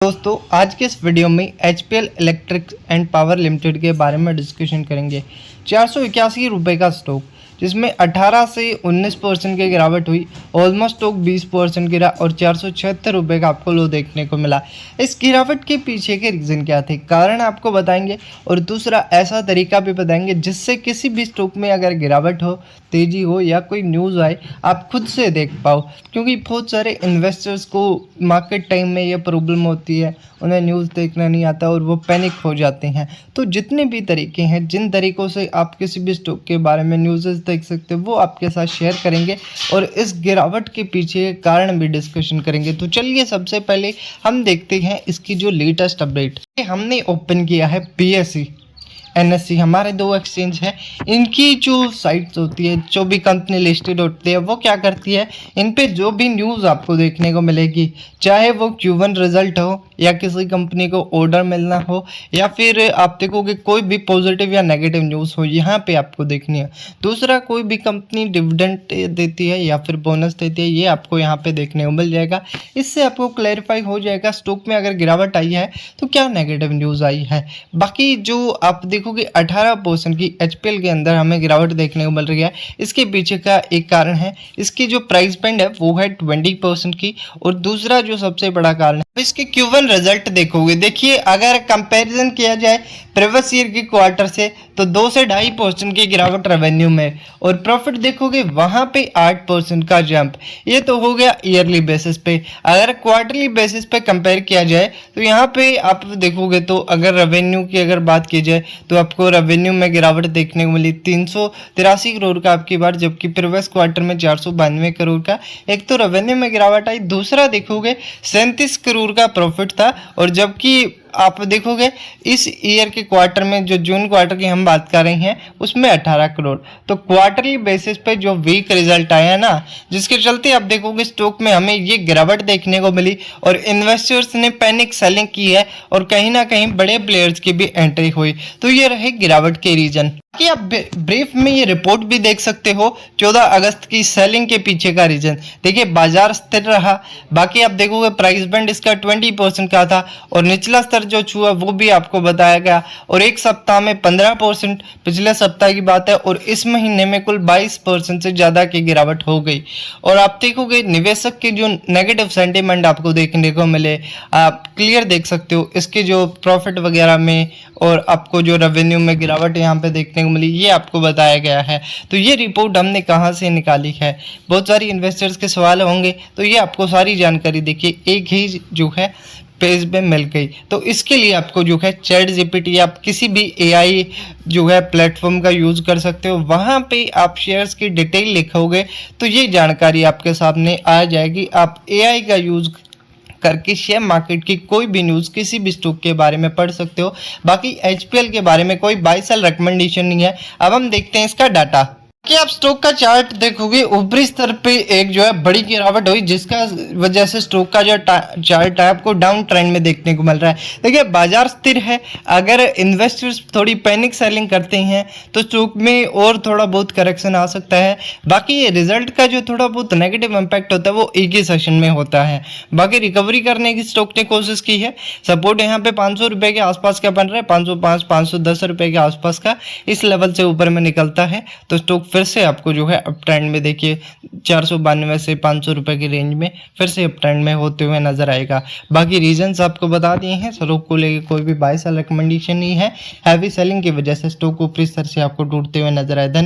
दोस्तों आज के इस वीडियो में HPL electric and power limited के बारे में डिस्कशन करेंगे। 481 रुपये का स्टॉक जिसमें 18 से 19% की गिरावट हुई, ऑलमोस्ट स्टॉक 20% गिरा और 476 रुपये का आपको लो देखने को मिला। इस गिरावट के पीछे के रीज़न क्या थे, कारण आपको बताएंगे और दूसरा ऐसा तरीका भी बताएंगे जिससे किसी भी स्टॉक में अगर गिरावट हो, तेज़ी हो या कोई न्यूज़ आए आप खुद से देख पाओ, क्योंकि बहुत सारे इन्वेस्टर्स को मार्केट टाइम में ये प्रॉब्लम होती है, उन्हें न्यूज़ देखना नहीं आता और वो पैनिक हो जाते हैं। तो जितने भी तरीके हैं, जिन तरीक़ों से आप किसी भी स्टॉक के बारे में न्यूज़ देख सकते हो, वो आपके साथ शेयर करेंगे और इस गिरावट के पीछे कारण भी डिस्कशन करेंगे। तो चलिए सबसे पहले हम देखते हैं इसकी जो लेटेस्ट अपडेट। हमने ओपन किया है पीएससी एनएससी, हमारे दो एक्सचेंज हैं। इनकी जो साइट्स होती है, जो भी कंपनी लिस्टेड होती है, वो क्या करती है, इन पे जो भी न्यूज़ आपको देखने को मिलेगी, चाहे वो Q1 रिजल्ट हो या किसी कंपनी को ऑर्डर मिलना हो या फिर आप देखोगे कोई भी पॉजिटिव या नेगेटिव न्यूज़ हो, यहाँ पे आपको देखनी है। दूसरा, कोई भी कंपनी डिविडेंड देती है या फिर बोनस देती है, ये आपको यहाँ पे देखने को मिल जाएगा। इससे आपको क्लैरिफाई हो जाएगा स्टॉक में अगर गिरावट आई है तो क्या नेगेटिव न्यूज़ आई है। बाकी जो आप देखोगे 18% की एचपीएल के अंदर हमें गिरावट देखने को मिल रही है, इसके पीछे का एक कारण है इसकी जो प्राइस बैंड है वो है 20% की, और दूसरा जो सबसे बड़ा कारण है इसके Q1 रिजल्ट देखोगे। देखिए अगर कंपैरिजन किया जाए प्रीवियस ईयर के क्वार्टर से तो 2 से 2.5% की गिरावट रेवेन्यू में, और प्रॉफिट देखोगे वहां पे 8% का जंप। ये तो हो गया ईयरली बेसिस पे। अगर क्वार्टरली बेसिस पे कंपेयर किया जाए तो यहाँ पे आप देखोगे तो अगर रेवेन्यू की अगर बात की जाए तो आपको रेवेन्यू में गिरावट देखने को मिली 383 करोड़ का आपकी बार, जबकि प्रीवियस क्वार्टर में 492 करोड़ का। एक तो रेवेन्यू में गिरावट आई, दूसरा देखोगे 37 करोड़ का प्रॉफिट था, और जबकि आप देखोगे इस ईयर के क्वार्टर में जो जून क्वार्टर की हम बात कर रहे हैं उसमें 18 करोड़। तो क्वार्टरली बेसिस पे जो वीक रिजल्ट आया ना, जिसके चलते आप देखोगे स्टॉक में हमें ये गिरावट देखने को मिली और इन्वेस्टर्स ने पैनिक सेलिंग की है और कहीं ना कहीं बड़े प्लेयर्स की भी एंट्री हुई। तो ये रहे गिरावट के रीजन। कि आप ब्रीफ में ये रिपोर्ट भी देख सकते हो 14 अगस्त की सेलिंग के पीछे का रीजन। देखिए बाजार स्थिर रहा, बाकी आप देखोगे प्राइस बैंड इसका 20% का था और निचला स्तर जो छुआ वो भी आपको बताया गया, और एक सप्ताह में 15% पिछले सप्ताह की बात है, और इस महीने में कुल 22% से ज़्यादा की गिरावट हो गई। और आप देखोगे निवेशक के जो नेगेटिव सेंटिमेंट आपको देखने को मिले, आप क्लियर देख सकते हो इसके जो प्रॉफिट वगैरह में, और आपको जो रेवेन्यू में गिरावट यहाँ पे देखने को मिली, ये आपको बताया गया है। तो ये रिपोर्ट हमने कहाँ से निकाली है, बहुत सारी इन्वेस्टर्स के सवाल होंगे, तो ये आपको सारी जानकारी देखिए एक ही जो है पेज पे मिल गई। तो इसके लिए आपको जो है चैट जीपीटी या आप किसी भी एआई जो है प्लेटफॉर्म का यूज़ कर सकते हो, वहाँ पे आप शेयर्स की डिटेल लिखोगे तो ये जानकारी आपके सामने आ जाएगी। आप एआई का यूज़ करके शेयर मार्केट की कोई भी न्यूज़ किसी भी स्टॉक के बारे में पढ़ सकते हो। बाकी एचपीएल के बारे में कोई बाय सेल रिकमेंडेशन नहीं है। अब हम देखते हैं इसका डाटा। कि आप स्टॉक का चार्ट देखोगे ऊपरी स्तर पे एक जो है बड़ी गिरावट हुई, जिसका वजह से स्टॉक का जो चार्ट है आपको डाउन ट्रेंड में देखने को मिल रहा है। देखिए बाजार स्थिर है, अगर इन्वेस्टर्स थोड़ी पैनिक सेलिंग करते हैं तो स्टॉक में और थोड़ा बहुत करेक्शन आ सकता है। बाकी ये रिजल्ट का जो थोड़ा बहुत नेगेटिव इम्पैक्ट होता है वो एक ही सेशन में होता है। बाकी रिकवरी करने की स्टॉक ने कोशिश की है। सपोर्ट यहाँ पे 500 रुपये के आसपास का बन रहा है, 505 510 रुपये के आसपास का। इस लेवल से ऊपर में निकलता है तो स्टॉक फिर से आपको जो है अप ट्रेंड में देखिए 492 से 500 रुपये की रेंज में फिर से अप ट्रेंड में होते हुए नजर आएगा। बाकी रीजंस आपको बता दिए हैं। स्टॉक को लेकर कोई भी बाय सेल रिकमेंडेशन नहीं है। हैवी सेलिंग की वजह से स्टॉक ऊपरी स्तर से आपको टूटते हुए नजर आए। धन्यवाद।